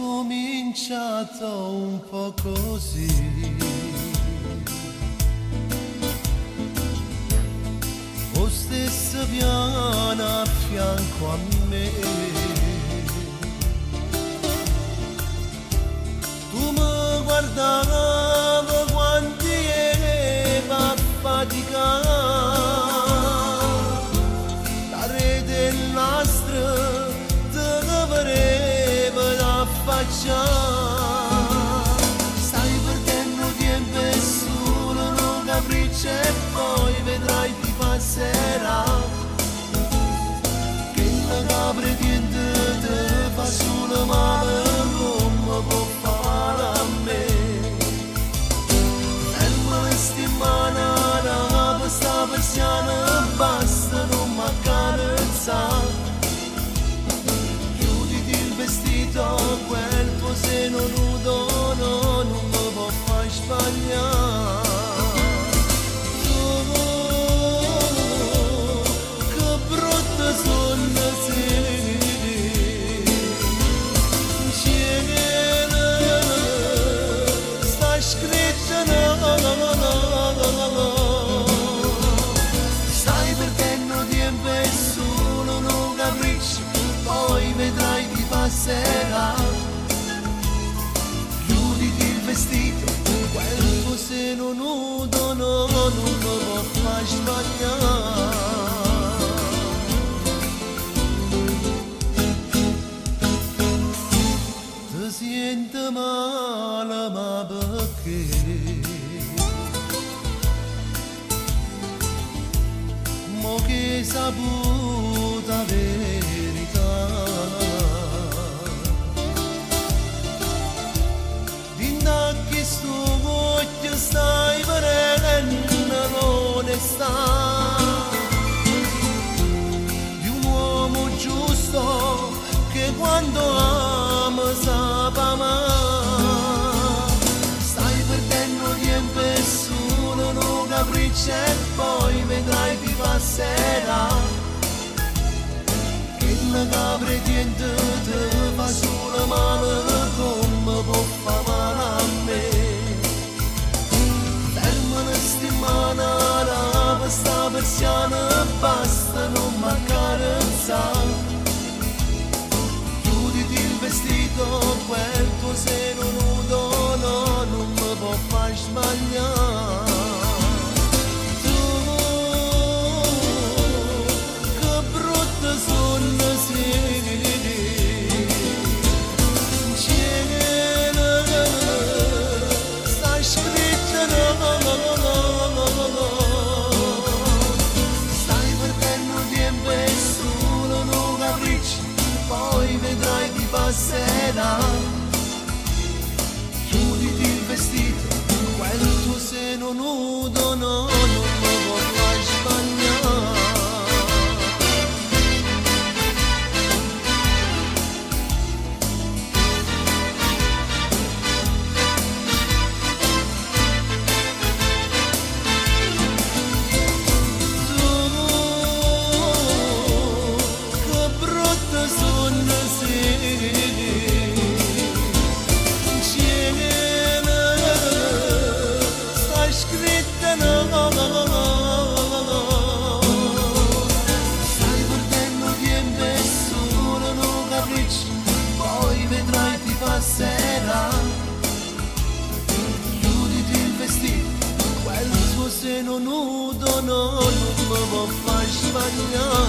cominciato un po' così. O stesso piano a fianco a me. Tu mi guardavi quanti eva faticare. La rete nostra te dovreva da stai perdendo tempo e solo non capriccio e poi vedrai ti passerà che la capre niente te fa solo male come può fare a me. Ferma la settimana per sta persiana basta non m'accarezzare. Quel tuo seno nudo no, non mi può far sbagliare. Oh, che brutta sonno sei. Cielo, sta scritta no. Stai perdendo tempo e solo non capriccio, poi vedrai ti passerà. Chiuditi il vestito, quel tuo seno nudo no, non mi può far sbagliare. Ti sento male ma perché? Mo che saputa verità. Sto voglio stai venendo l'onestà di un uomo giusto che quando ama sa amare. Stai perdendo tempo e solo non capriccio e poi vedrai ti passerà che la capre niente te fa solo male come può fare male a me. Settimana per sta persiana basta non m'accarezzare. Chiuditi il vestito, quel tuo seno nudo no, non mi può far sbagliare. Tu, che brutta sonno sei. Poi vedrai ti passerà. Chiuditi il vestito, quel tuo seno nudo no, non mi può far sbagliare. Passerà. Chiuditi il vestito, quel tuo seno nudo no, non mi può far sbagliare.